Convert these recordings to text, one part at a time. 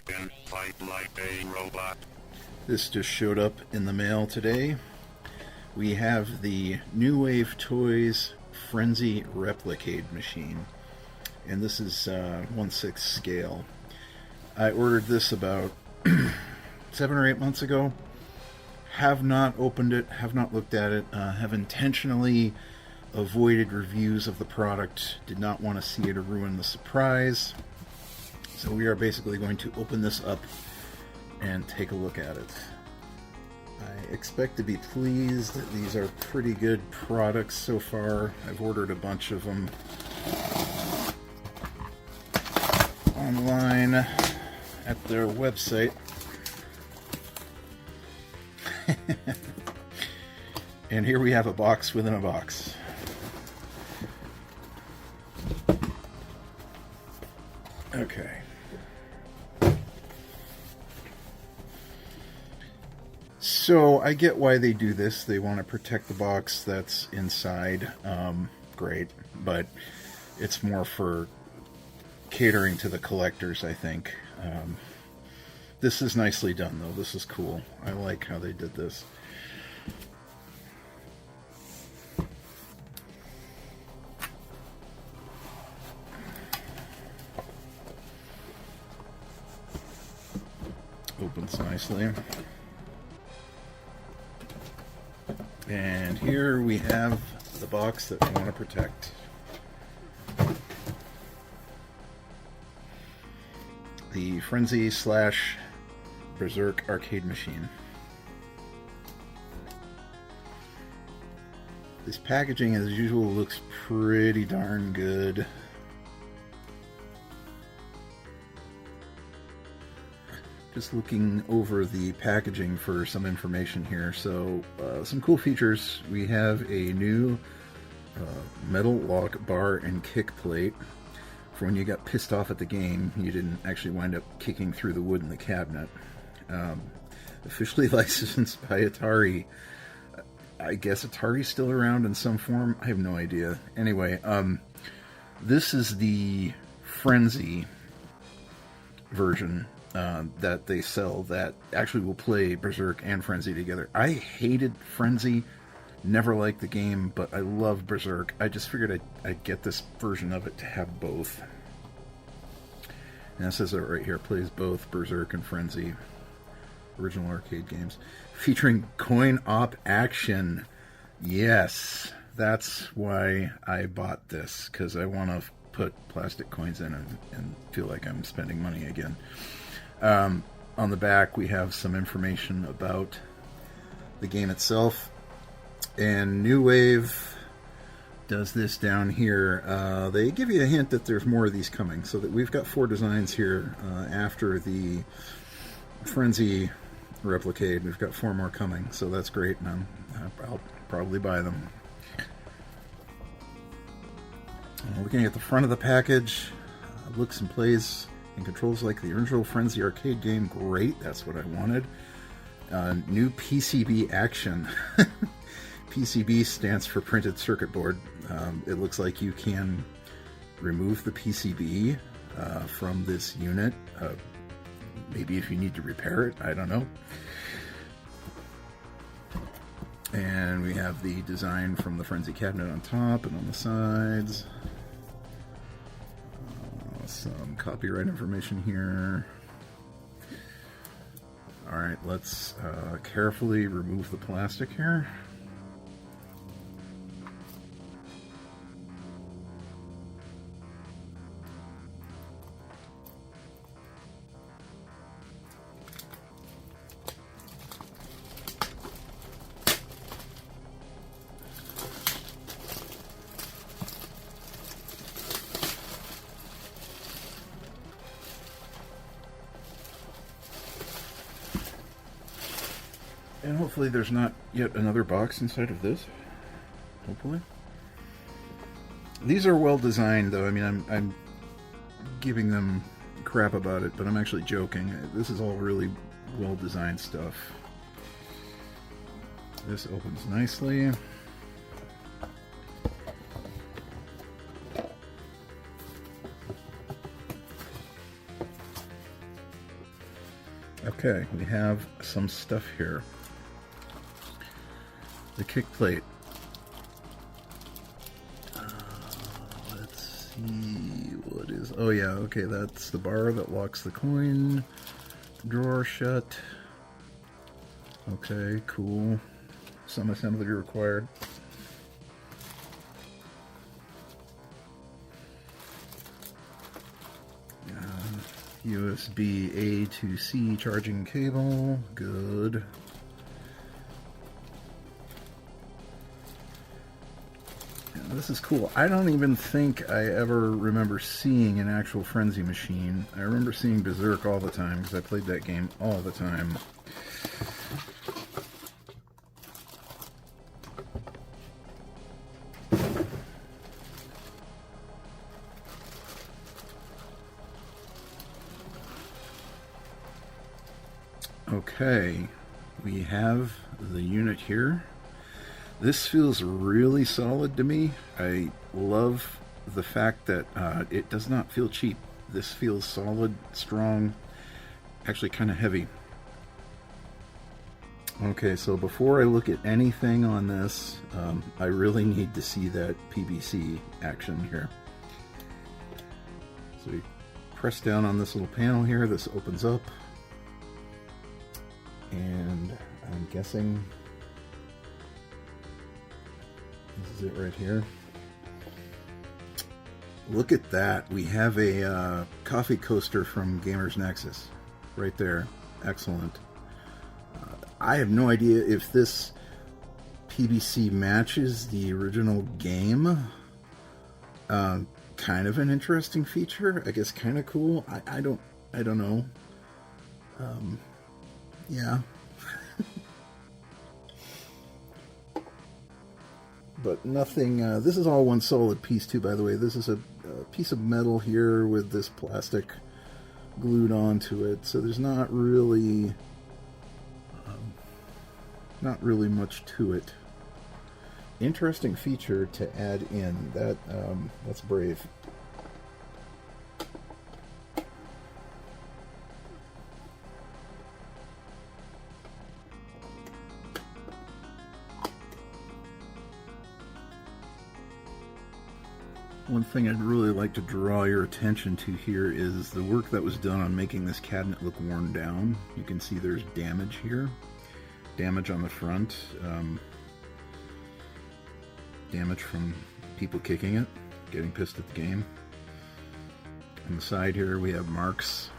and fight like a robot. This just showed up in the mail today. We have the New Wave Toys Frenzy Replicade machine, and this is 1/6 scale. I ordered this about 7 or 8 months ago. Have not opened it, have not looked at it, have intentionally avoided reviews of the product, did not want to see it or ruin the surprise. So we are basically going to open this up and take a look at it. I expect to be pleased. These are pretty good products so far. I've ordered a bunch of them online at their website. And here we have a box within a box. Okay. So I get why they do this. They want to protect the box that's inside. Great. But it's more for catering to the collectors, I think. This is nicely done, though. This is cool. I like how they did this. Opens nicely. And here we have the box that we want to protect. The Frenzy / Berzerk arcade machine. This packaging, as usual, looks pretty darn good. Just looking over the packaging for some information here. So, some cool features. We have a new metal lock bar and kick plate. For when you got pissed off at the game, you didn't actually wind up kicking through the wood in the cabinet. Officially licensed by Atari. I guess Atari's still around in some form. I have no idea. Anyway, this is the Frenzy version that they sell that actually will play Berzerk and Frenzy together. I hated Frenzy, never liked the game, but I love Berzerk. I just figured I'd get this version of it to have both. And it says it right here, plays both Berzerk and Frenzy, original arcade games, featuring coin-op action. Yes, that's why I bought this, because I want to put plastic coins in and feel like I'm spending money again. On the back, we have some information about the game itself. And New Wave does this down here. They give you a hint that there's more of these coming. So that we've got 4 designs here after the Frenzy Replicade. We've got 4 more coming. So that's great. And I'll probably buy them. Looking at the front of the package, looks and plays and controls like the original Frenzy arcade game. Great, that's what I wanted. New PCB action. PCB stands for printed circuit board. It looks like you can remove the PCB from this unit. Maybe if you need to repair it, I don't know. And we have the design from the Frenzy cabinet on top and on the sides. Some copyright information here. Alright, let's carefully remove the plastic here. And hopefully there's not yet another box inside of this. Hopefully. These are well designed, though. I mean, I'm giving them crap about it, but I'm actually joking. This is all really well designed stuff. This opens nicely. Okay, we have some stuff here. The kick plate. Let's see what is. Oh yeah, okay, that's the bar that locks the coin drawer shut. Okay, cool. Some assembly required. USB A to C charging cable. Good. Yeah, this is cool. I don't even think I ever remember seeing an actual Frenzy machine. I remember seeing Berzerk all the time because I played that game all the time. Okay, we have the unit here. This feels really solid to me. I love the fact that it does not feel cheap. This feels solid, strong, actually kind of heavy. Okay, so before I look at anything on this, I really need to see that PBC action here. So we press down on this little panel here, this opens up. And I'm guessing this is it right here. Look at that. We have a coffee coaster from Gamers Nexus right there. Excellent. I have no idea if this PBC matches the original game. Kind of an interesting feature. I guess kind of cool. I don't know. Yeah. But nothing, this is all one solid piece too, by the way. This is a piece of metal here with this plastic glued onto it, so there's not really much to it. Interesting feature to add in. That's brave. One thing I'd really like to draw your attention to here is the work that was done on making this cabinet look worn down. You can see there's damage here. Damage on the front. Damage from people kicking it, getting pissed at the game. On the side here we have marks.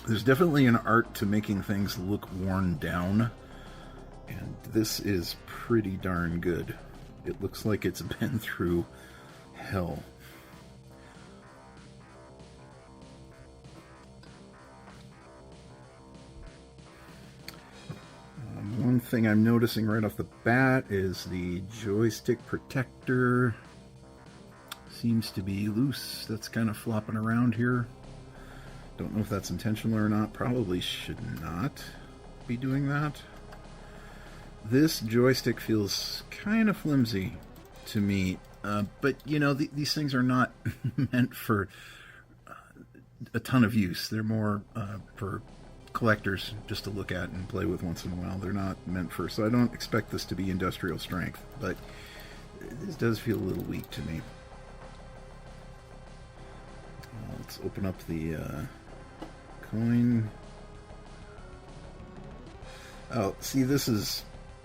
There's definitely an art to making things look worn down, and this is pretty darn good. It looks like it's been through hell. One thing I'm noticing right off the bat is the joystick protector seems to be loose. That's kind of flopping around here. Don't know if that's intentional or not. Probably should not be doing that. This joystick feels kind of flimsy to me. But, you know, these things are not meant for a ton of use. They're more for collectors just to look at and play with once in a while. They're not meant for... So I don't expect this to be industrial strength, but this does feel a little weak to me. Let's open up the coin. Oh, see, this is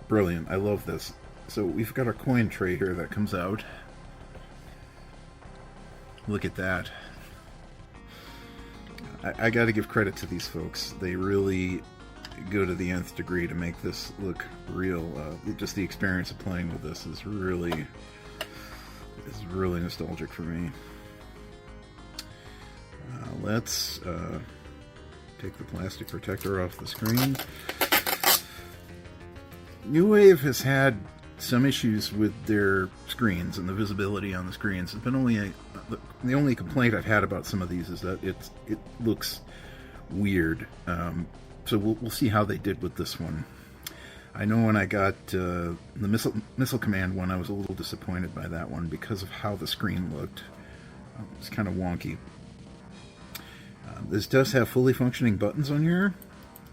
brilliant. I love this. So we've got our coin tray here that comes out. Look at that. I got to give credit to these folks. They really go to the nth degree to make this look real. Just the experience of playing with this is really nostalgic for me. Let's take the plastic protector off the screen. New Wave has had some issues with their screens and the visibility on the screens. It's been the only complaint I've had about some of these is that it looks weird. So we'll see how they did with this one. I know when I got the missile command one, I was a little disappointed by that one because of how the screen looked. It's kind of wonky. This does have fully functioning buttons on here.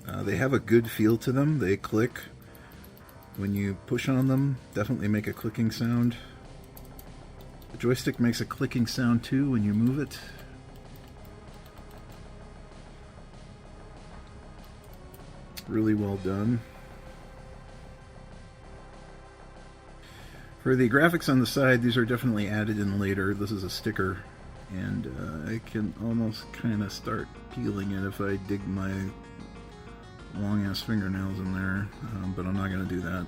They have a good feel to them. They click when you push on them. Definitely make a clicking sound. The joystick makes a clicking sound too when you move it. Really well done. For the graphics on the side, these are definitely added in later. This is a sticker, and I can almost kind of start peeling it if I dig my long-ass fingernails in there, but I'm not going to do that.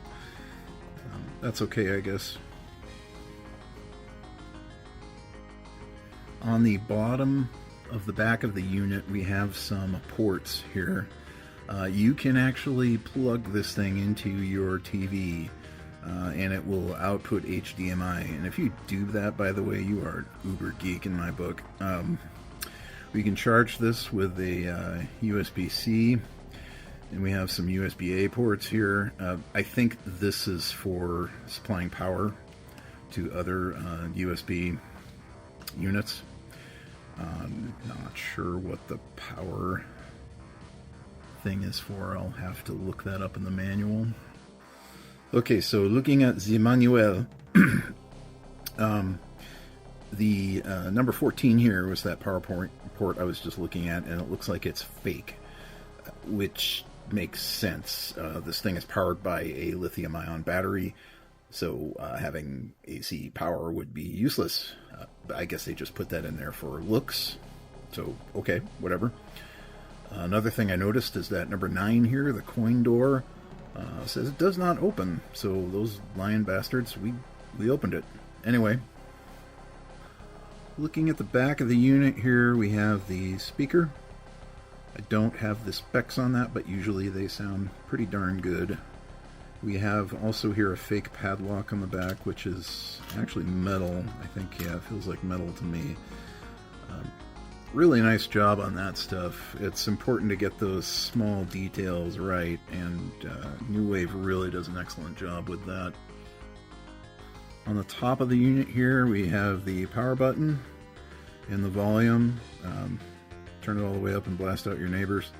That's okay, I guess. On the bottom of the back of the unit, we have some ports here. You can actually plug this thing into your TV, and it will output HDMI. And if you do that, by the way, you are an uber geek in my book. We can charge this with a USB-C, and we have some USB-A ports here. I think this is for supplying power to other USB units. Not sure what the power thing is for. I'll have to look that up in the manual. Okay, so looking at the manual, the number 14 here was that power port I was just looking at, and it looks like it's fake, which makes sense. This thing is powered by a lithium-ion battery, so having AC power would be useless. But I guess they just put that in there for looks, so okay, whatever. Another thing I noticed is that number 9 here, the coin door, says it does not open. So those lying bastards, we opened it. Anyway, looking at the back of the unit here, we have the speaker. I don't have the specs on that, but usually they sound pretty darn good. We have also here a fake padlock on the back, which is actually metal. I think, yeah, it feels like metal to me. Really nice job on that stuff. It's important to get those small details right, and New Wave really does an excellent job with that. On the top of the unit here, we have the power button and the volume. Turn it all the way up and blast out your neighbors.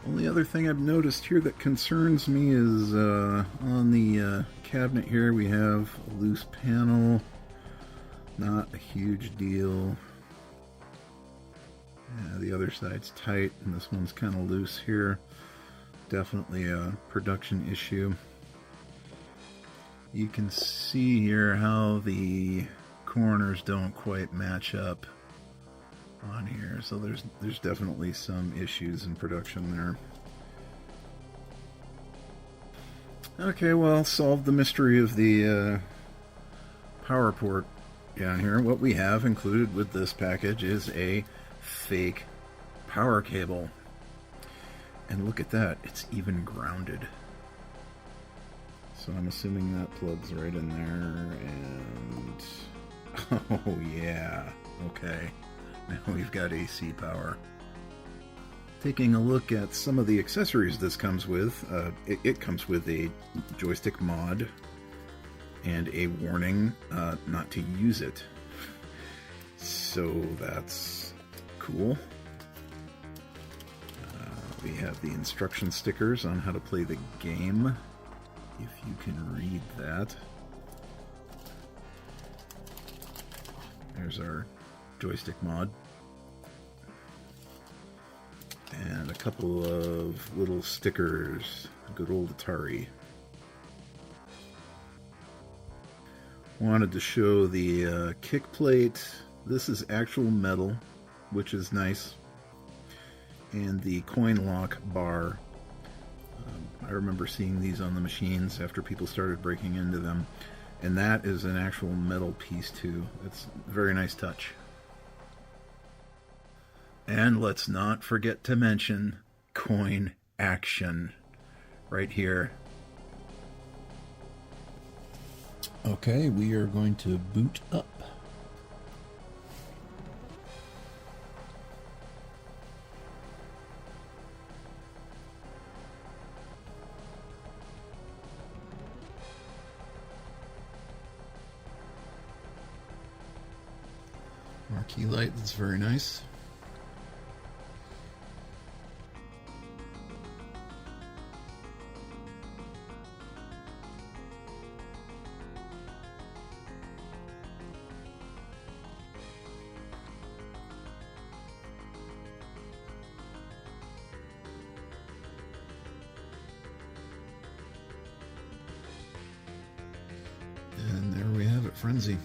Only other thing I've noticed here that concerns me is on the cabinet here we have a loose panel. Not a huge deal. Yeah, the other side's tight and this one's kind of loose here. Definitely a production issue. You can see here how the corners don't quite match up on here, so there's definitely some issues in production there. Okay, well, solved the mystery of the power port down here. What we have included with this package is a fake power cable, and look at that, it's even grounded. So I'm assuming that plugs right in there, and oh yeah, okay. Now we've got AC power. Taking a look at some of the accessories this comes with, it comes with a joystick mod and a warning not to use it. So that's cool. We have the instruction stickers on how to play the game, if you can read that. There's our joystick mod. And a couple of little stickers. Good old Atari. Wanted to show the kick plate. This is actual metal, which is nice. And the coin lock bar. I remember seeing these on the machines after people started breaking into them. And that is an actual metal piece too. It's a very nice touch. And let's not forget to mention coin action right here. Okay, we are going to boot up. key light, that's very nice. And there we have it, Frenzy.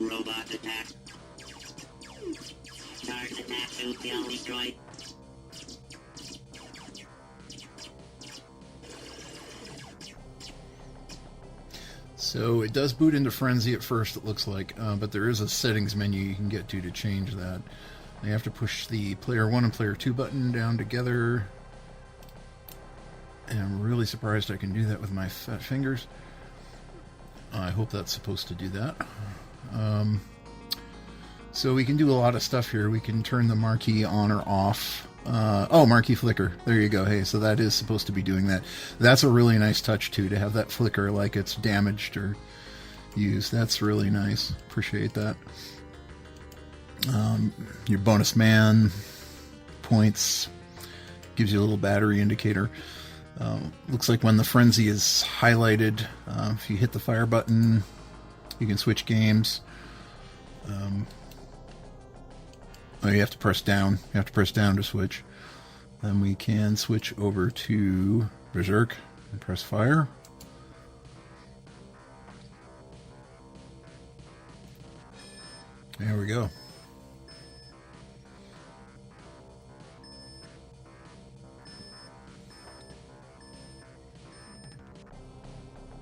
Robot attack. Charge attack to kill destroy. So it does boot into Frenzy at first, it looks like, but there is a settings menu you can get to change that. You have to push the player 1 and player 2 button down together. And I'm really surprised I can do that with my fat fingers. I hope that's supposed to do that. So we can do a lot of stuff here. We can turn the marquee on or off. Oh, marquee flicker. There you go. Hey, so that is supposed to be doing that. That's a really nice touch, too, to have that flicker like it's damaged or used. That's really nice. Appreciate that. Your bonus man points gives you a little battery indicator. Looks like when the frenzy is highlighted, if you hit the fire button, you can switch games. Oh, you have to press down. You have to press down to switch. Then we can switch over to Berzerk and press fire. There we go.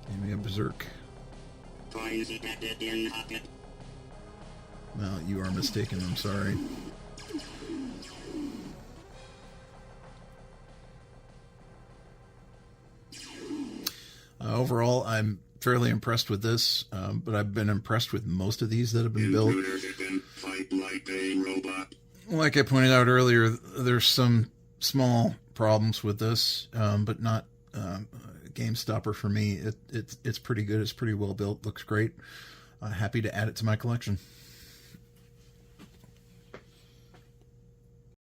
And we have Berzerk. Coins detected in pocket. Well, you are mistaken. I'm sorry. Overall, I'm fairly impressed with this, but I've been impressed with most of these that have been built. Fight like a robot. Like I pointed out earlier, there's some small problems with this, but not a game stopper for me. It's pretty good. It's pretty well built. Looks great. Happy to add it to my collection.